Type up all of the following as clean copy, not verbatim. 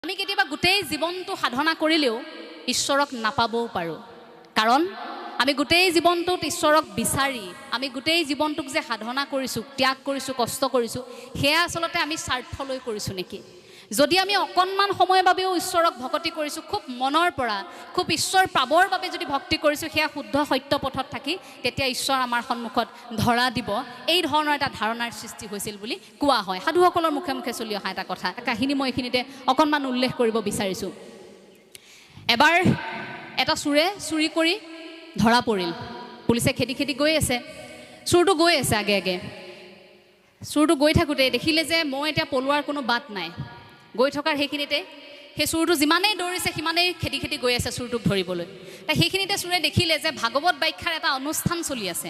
আমি কেতিয়াবা গোটেই জীৱনটো সাধনা কৰিলেও ঈশ্বৰক নাপাবও পাৰোঁ কাৰণ আমি গোটেই জীৱনটোত ঈশ্বৰক বিচাৰি আমি গোটেই জীৱনটোক যে সাধনা কৰিছোঁ ত্যাগ কৰিছোঁ কষ্ট কৰিছোঁ সেয়া আচলতে আমি স্বাৰ্থলৈ কৰিছোঁ নেকি যদি আমি অকণমান সময়ৰ বাবেও ঈশ্বৰক ভক্তি কৰিছোঁ খুব মনৰ পৰা খুব ঈশ্বৰ পাবৰ বাবে যদি ভক্তি কৰিছোঁ সেয়া শুদ্ধ সত্য পথত থাকি তেতিয়া ঈশ্বৰ আমাৰ সন্মুখত ধৰা দিব এই ধৰণৰ এটা ধাৰণাৰ সৃষ্টি হৈছিল বুলি কোৱা হয় সাধুসকলৰ মুখে মুখে চলি অহা এটা কথা কাহিনী মই এইখিনিতে অকণমান উল্লেখ কৰিব বিচাৰিছোঁ এবাৰ এটা চোৰে চুৰি কৰি ধৰা পৰিল পুলিচে খেদি গৈ আছে চোৰটো গৈ আছে আগে আগে চোৰটো গৈ থাকোঁতে দেখিলে যে মই এতিয়া পলোৱাৰ কোনো বাট নাই গৈ থকাৰ সেইখিনিতে সেই চোৰটো যিমানেই দৌৰিছে সিমানেই খেদি গৈ আছে চোৰটোক ধৰিবলৈ তাই সেইখিনিতে চোৰে দেখিলে যে ভাগৱত ব্যাখ্যাৰ এটা অনুষ্ঠান চলি আছে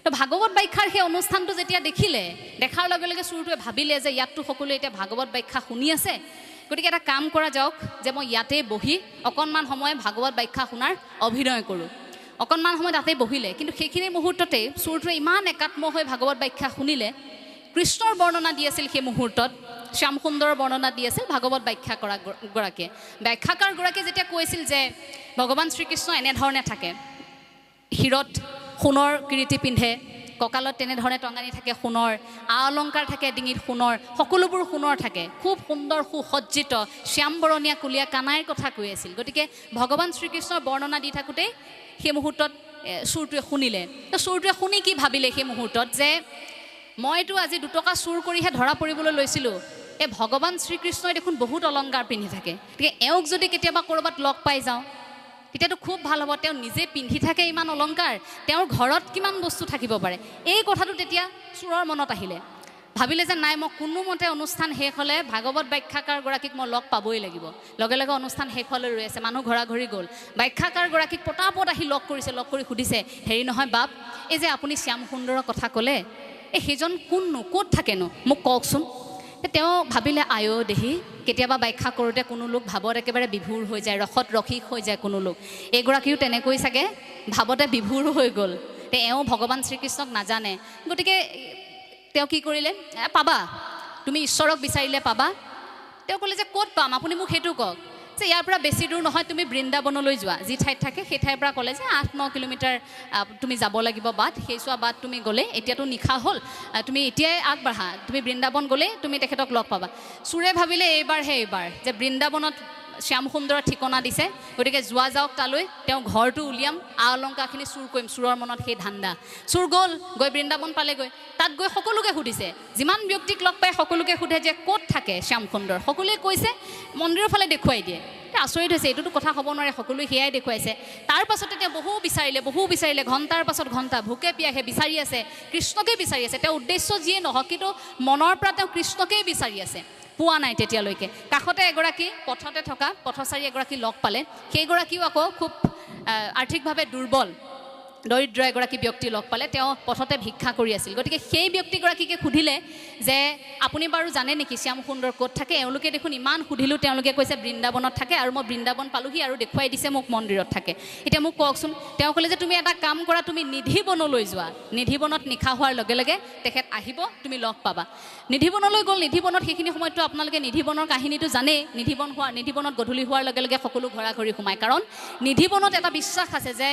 তো ভাগৱত ব্যাখ্যাৰ সেই অনুষ্ঠানটো যেতিয়া দেখিলে দেখাৰ লগে লগে চোৰটোৱে ভাবিলে যে ইয়াততো সকলোৱে এতিয়া ভাগৱত ব্যাখ্যা শুনি আছে গতিকে এটা কাম কৰা যাওক যে মই ইয়াতে বহি অকণমান সময় ভাগৱত ব্যাখ্যা শুনাৰ অভিনয় কৰোঁ অকণমান সময় তাতেই বহিলে কিন্তু সেইখিনি মুহূৰ্ততে চোৰটোৱে ইমান একাত্ম হৈ ভাগৱত ব্যাখ্যা শুনিলে কৃষ্ণৰ বৰ্ণনা দি আছিল সেই মুহূৰ্তত শ্যাম সুন্দৰৰ বৰ্ণনা দি আছিল ভাগৱত ব্যাখ্যা কৰা গৰাকীয়ে ব্যাখ্যাকাৰগৰাকীয়ে যেতিয়া কৈছিল যে ভগৱান শ্ৰীকৃষ্ণ এনেধৰণে থাকে শিৰত সোণৰ কিৰীটি পিন্ধে কঁকালত তেনেধৰণে টঙানি থাকে সোণৰ অলংকাৰ থাকে ডিঙিত সোণৰ সকলোবোৰ সোণৰ থাকে খুব সুন্দৰ সুসজ্জিত শ্যামবৰণীয়া কুলীয়া কানাইৰ কথা কৈ আছিল গতিকে ভগৱান শ্ৰীকৃষ্ণৰ বৰ্ণনা দি থাকোঁতে সেই মুহূৰ্তত চোৰটোৱে শুনিলে তো চোৰটোৱে শুনি কি ভাবিলে সেই মুহূৰ্তত যে মইতো আজি 2 টকা চুৰ কৰিহে ধৰা পৰিবলৈ লৈছিলোঁ এই ভগৱান শ্ৰীকৃষ্ণই দেখোন বহুত অলংকাৰ পিন্ধি থাকে গতিকে এওঁক যদি কেতিয়াবা ক'ৰবাত লগ পাই যাওঁ তেতিয়াতো খুব ভাল হ'ব তেওঁ নিজে পিন্ধি থাকে ইমান অলংকাৰ তেওঁৰ ঘৰত কিমান বস্তু থাকিব পাৰে এই কথাটো তেতিয়া চোৰৰ মনত আহিলে ভাবিলে যে নাই মই কোনোমতে অনুষ্ঠান শেষ হ'লে ভাগৱত ব্যাখ্যাকাৰগৰাকীক মই লগ পাবই লাগিব লগে লগে অনুষ্ঠান শেষ হ'লে ৰৈ আছে মানুহ ঘৰা-ঘৰি গ'ল ব্যাখ্যাকাৰগৰাকীক পটাপট আহি লগ কৰিছে লগ কৰি সুধিছে হেৰি নহয় বাপ এই যে আপুনি শ্যাম সুন্দৰৰ কথা ক'লে এই সেইজন কোননো ক'ত থাকেনো মোক কওকচোন তেওঁ ভাবিলে আয়ো দেহি কেতিয়াবা ব্যাখ্যা কৰোঁতে কোনো লোক ভাৱত একেবাৰে বিভোৰ হৈ যায় ৰসত ৰসিক হৈ যায় কোনো লোক এইগৰাকীও তেনেকৈ চাগে ভাৱতে বিভোৰ হৈ গ'ল এওঁ ভগৱান শ্ৰীকৃষ্ণক নাজানে গতিকে তেওঁ কি কৰিলে পাবা তুমি ঈশ্বৰক বিচাৰিলে পাবা তেওঁ ক'লে যে ক'ত পাম আপুনি মোক সেইটো কওক যে ইয়াৰ পৰা বেছি দূৰ নহয় তুমি বৃন্দাবনলৈ যোৱা যি ঠাইত থাকে সেই ঠাইৰ পৰা ক'লে যে 8-9 কিলোমিটাৰ তুমি যাব লাগিব বাট সেই চোৱা বাট তুমি গ'লে এতিয়াতো নিশা হ'ল তুমি এতিয়াই আগবাঢ়া তুমি বৃন্দাবন গ'লে তুমি তেখেতক লগ পাবা চোৰে ভাবিলে এইবাৰ যে বৃন্দাবনত শ্যাম সুন্দৰৰ ঠিকনা দিছে গতিকে যোৱা যাওক তালৈ তেওঁ ঘৰটো উলিয়াম অলংকাৰখিনি চুৰ কৰিম চোৰৰ মনত সেই ধান্দা চুৰ গৈ বৃন্দাবন পালেগৈ তাত গৈ সকলোকে সুধিছে যিমান ব্যক্তিক লগ পাই সকলোকে সোধে যে ক'ত থাকে শ্যাম সুন্দৰ সকলোৱে কৈছে মন্দিৰৰ ফালে দেখুৱাই দিয়ে আচৰিত হৈছে এইটোতো কথা হ'ব নোৱাৰে সকলোৱে সেয়াই দেখুৱাইছে তাৰ পাছতে তেওঁ বহু বিচাৰিলে ঘণ্টাৰ পাছত ঘণ্টা ভোকে পিয়াহে বিচাৰি আছে কৃষ্ণকে বিচাৰি আছে তেওঁ উদ্দেশ্য যিয়ে নহওক কিন্তু মনৰ পৰা তেওঁ কৃষ্ণকেই বিচাৰি আছে পোৱা নাই তেতিয়ালৈকে কাষতে এগৰাকী পথতে থকা পথচাৰী এগৰাকী লগ পালে সেইগৰাকীও আকৌ খুব আৰ্থিকভাৱে দুৰ্বল দৰিদ্ৰ এগৰাকী ব্যক্তি লগ পালে তেওঁ পথতে ভিক্ষা কৰি আছিল গতিকে সেই ব্যক্তিগৰাকীকে সুধিলে যে আপুনি বাৰু জানে নেকি শ্যাম সুন্দৰ ক'ত থাকে এওঁলোকে দেখোন ইমান সুধিলোঁ তেওঁলোকে কৈছে বৃন্দাবনত থাকে আৰু মই বৃন্দাবন পালোহি আৰু দেখুৱাই দিছে মোক মন্দিৰত থাকে এতিয়া মোক কওকচোন তেওঁ ক'লে যে তুমি এটা কাম কৰা তুমি নিধিবনলৈ যোৱা নিধিবনত নিশা হোৱাৰ লগে লগে তেখেত আহিব তুমি লগ পাবা নিধিবনলৈ গ'ল নিধিবনত সেইখিনি সময়ততো আপোনালোকে নিধিবনৰ কাহিনীটো জানেই নিধিবনত গধূলি হোৱাৰ লগে লগে সকলো ঘৰা-ঘৰি সোমায় কাৰণ নিধিবনত এটা বিশ্বাস আছে যে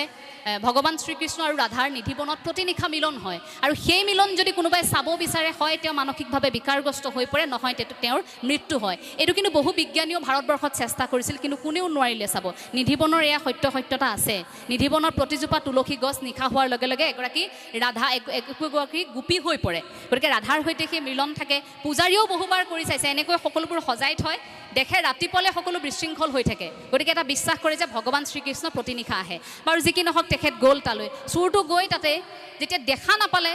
ভগৱান শ্ৰীকৃষ্ণ আৰু ৰাধাৰ নিধিবনত প্ৰতি নিশা মিলন হয় আৰু সেই মিলন যদি কোনোবাই চাব বিচাৰে হয় তেওঁ মানসিকভাৱে বিকাৰগ্ৰস্ত হৈ পৰে নহয় তেওঁৰ মৃত্যু হয় এইটো কিন্তু বহু বিজ্ঞানীও ভাৰতবৰ্ষত চেষ্টা কৰিছিল কিন্তু কোনেও নোৱাৰিলে চাব নিধিবনৰ এয়া সত্যতা আছে নিধিবনৰ প্ৰতিজোপা তুলসী গছ নিশা হোৱাৰ লগে লগে এগৰাকী ৰাধা একগৰাকী গোপী হৈ পৰে গতিকে ৰাধাৰ সৈতে সেই মিলন থাকে পূজাৰীও বহুবাৰ কৰি চাইছে এনেকৈ সকলোবোৰ সজাই থয় দেখে ৰাতিপুৱালে সকলো বিশৃংখল হৈ থাকে গতিকে এটা বিশ্বাস কৰে যে ভগৱান শ্ৰীকৃষ্ণ প্ৰতি নিশা আহে বাৰু যি কি নহওক তেখেত গ'ল তালৈ চোৰটো গৈ তাতে যেতিয়া দেখা নাপালে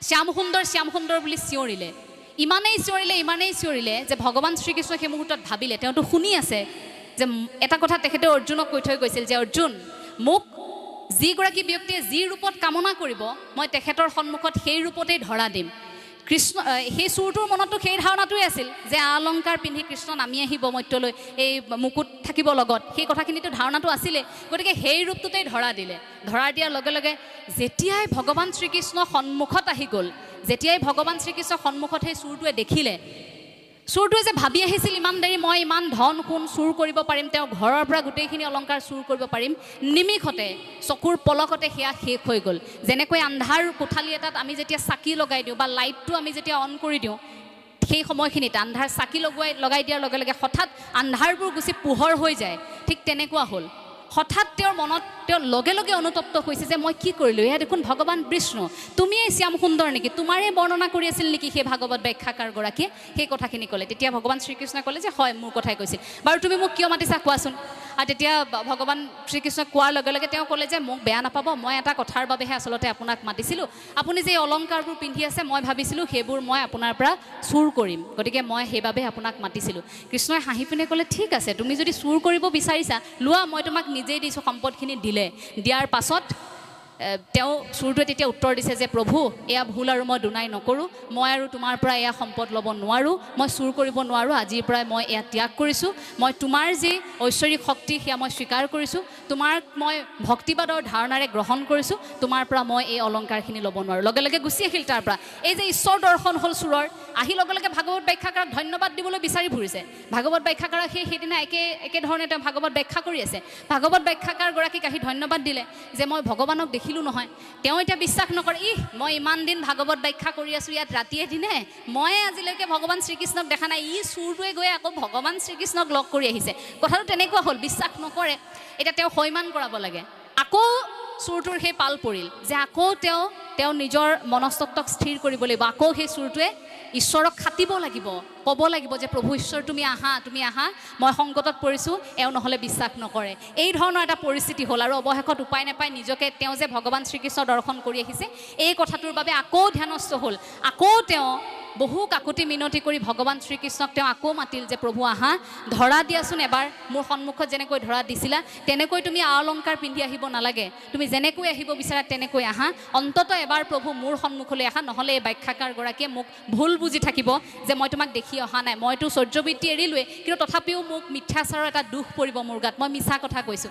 শ্যাম সুন্দৰ বুলি চিঞৰিলে ইমানেই চিঞৰিলে যে ভগৱান শ্ৰীকৃষ্ণ সেই মুহূৰ্তত ভাবিলে তেওঁতো শুনি আছে যে এটা কথা তেখেতে অৰ্জুনক কৈ থৈ গৈছিল যে অৰ্জুন মোক যিগৰাকী ব্যক্তিয়ে যি ৰূপত কামনা কৰিব মই তেখেতৰ সন্মুখত সেই ৰূপতেই ধৰা দিম কৃষ্ণ সেই চোৰটোৰ মনতো সেই ধাৰণাটোৱে আছিল যে অলংকাৰ পিন্ধি কৃষ্ণ নামি আহিব মধ্যলৈ এই মুকুট থাকিব লগত সেই কথাখিনিতো ধাৰণাটো আছিলে গতিকে সেই ৰূপটোতেই ধৰা দিয়াৰ লগে লগে যেতিয়াই ভগৱান শ্ৰীকৃষ্ণ সন্মুখত আহি গ'ল যেতিয়াই ভগৱান শ্ৰীকৃষ্ণ সন্মুখত সেই চোৰটোৱে দেখিলে চোৰটোৱে যে ভাবি আহিছিল ইমান দেৰি মই ইমান ধন সোণ চুৰ কৰিব পাৰিম, তেওঁৰ ঘৰৰ পৰা গোটেইখিনি অলংকাৰ চুৰ কৰিব পাৰিম, নিমিষতে চকুৰ পলকতে সেয়া শেষ হৈ গ'ল। যেনেকৈ আন্ধাৰ কোঠালি এটাত আমি যেতিয়া চাকি লগাই দিওঁ বা লাইটটো আমি যেতিয়া অন কৰি দিওঁ, সেই সময়খিনিত আন্ধাৰ চাকি লগাই দিয়াৰ লগে লগে হঠাৎ আন্ধাৰবোৰ গুচি পোহৰ হৈ যায়, ঠিক তেনেকুৱা হ'ল। হঠাৎ তেওঁৰ মনত তেওঁ লগে লগে অনুতপ্ত হৈছে যে মই কি কৰিলোঁ, এয়া দেখোন ভগৱান বিষ্ণু, তুমিয়ে শ্যাম সুন্দৰ নেকি, তোমাৰে বৰ্ণনা কৰি আছিল নেকি সেই ভাগৱত ব্যাখ্যাকাৰগৰাকীয়ে, সেই কথাখিনি ক'লে। তেতিয়া ভগৱান শ্ৰীকৃষ্ণই ক'লে যে হয়, মোৰ কথাই কৈছিল, বাৰু তুমি মোক কিয় মাতিছা কোৱাচোন। আৰু তেতিয়া ভগৱান শ্ৰীকৃষ্ণই কোৱাৰ লগে লগে তেওঁ ক'লে যে মোক বেয়া নাপাব, মই এটা কথাৰ বাবেহে আচলতে আপোনাক মাতিছিলোঁ, আপুনি যে অলংকাৰবোৰ পিন্ধি আছে মই ভাবিছিলোঁ সেইবোৰ মই আপোনাৰ পৰা চুৰ কৰিম, গতিকে মই সেইবাবে আপোনাক মাতিছিলোঁ। কৃষ্ণই হাঁহি পিনে ক'লে ঠিক আছে, তুমি যদি চুৰ কৰিব বিচাৰিছা লোৱা, মই তোমাক নিজেই দিছোঁ, সম্পদখিনি দিলে। দিয়াৰ পাছত তেওঁ চোৰটোৱে তেতিয়া উত্তৰ দিছে যে প্ৰভু এয়া ভুল আৰু মই দুনাই নকৰোঁ, মই আৰু তোমাৰ পৰা এয়া সম্পদ ল'ব নোৱাৰোঁ, মই চুৰ কৰিব নোৱাৰোঁ, আজিৰ পৰাই মই এয়া ত্যাগ কৰিছোঁ, মই তোমাৰ যি ঐশ্বৰিক শক্তি সেয়া মই স্বীকাৰ কৰিছোঁ, তোমাক মই ভক্তিবাদৰ ধাৰণাৰে গ্ৰহণ কৰিছোঁ, তোমাৰ পৰা মই এই অলংকাৰখিনি ল'ব নোৱাৰোঁ। লগে লগে গুচি আহিল তাৰ পৰা। এই যে ঈশ্বৰ দৰ্শন হ'ল চোৰৰ, আহি লগে লগে ভাগৱত ব্যাখ্যাকাৰক ধন্যবাদ দিবলৈ বিচাৰি ফুৰিছে। ভাগৱত ব্যাখ্যাকাৰক সেইদিনা একেধৰণে তেওঁ ভাগৱত ব্যাখ্যা কৰি আছে। ভাগৱত ব্যাখ্যাকাৰগৰাকীক আহি ধন্যবাদ দিলে যে মই ভগৱানক দেখিলোঁ নহয়। তেওঁ এতিয়া বিশ্বাস নকৰে, মই ইমান দিন ভাগৱত ব্যাখ্যা কৰি আছোঁ ইয়াত ৰাতিয়ে দিনে, মই আজিলৈকে ভগৱান শ্ৰীকৃষ্ণক দেখা নাই, চোৰটোৱে গৈ আকৌ ভগৱান শ্ৰীকৃষ্ণক লগ কৰি আহিছে। কথাটো তেনেকুৱা হ'ল, বিশ্বাস নকৰে। এতিয়া তেওঁ সৈমান কৰাব লাগে। আকৌ চোৰটোৰ সেই পাল পৰিল যে আকৌ তেওঁ নিজৰ মনস্তত্বক স্থিৰ কৰিব লাগিব। আকৌ সেই চোৰটোৱে ঈশ্বৰক খাটিব লাগিব, ক'ব লাগিব যে প্ৰভু ঈশ্বৰ তুমি আহা, মই সংকটত পৰিছোঁ, এওঁ নহ'লে বিশ্বাস নকৰে। এই ধৰণৰ এটা পৰিস্থিতি হ'ল আৰু অৱশেষত উপায় নাপায় নিজকে তেওঁ যে ভগৱান শ্ৰীকৃষ্ণ দৰ্শন কৰি আহিছে এই কথাটোৰ বাবে আকৌ ধ্যানস্থ হ'ল। আকৌ তেওঁ বহু কাকুতি মিনতি কৰি ভগৱান শ্ৰীকৃষ্ণক তেওঁ আকৌ মাতিল যে প্ৰভু আহা, ধৰা দিয়াচোন এবাৰ, মোৰ সন্মুখত যেনেকৈ ধৰা দিছিলা তেনেকৈ তুমি অলংকাৰ পিন্ধি আহিব নালাগে, তুমি যেনেকৈ আহিব বিচাৰা তেনেকৈ আহা, অন্ততঃ এবাৰ প্ৰভু মোৰ সন্মুখলৈ আহা, নহ'লে এই ব্যাখ্যাকাৰগৰাকীয়ে মোক ভুল বুজি থাকিব যে মই তোমাক দেখি অহা নাই, মইতো চৰ্যবৃত্তি এৰিলোৱে, কিন্তু তথাপিও মোক মিথ্যাচাৰৰ এটা দুখ পৰিব মোৰ গাত, মই মিছা কথা কৈছোঁ।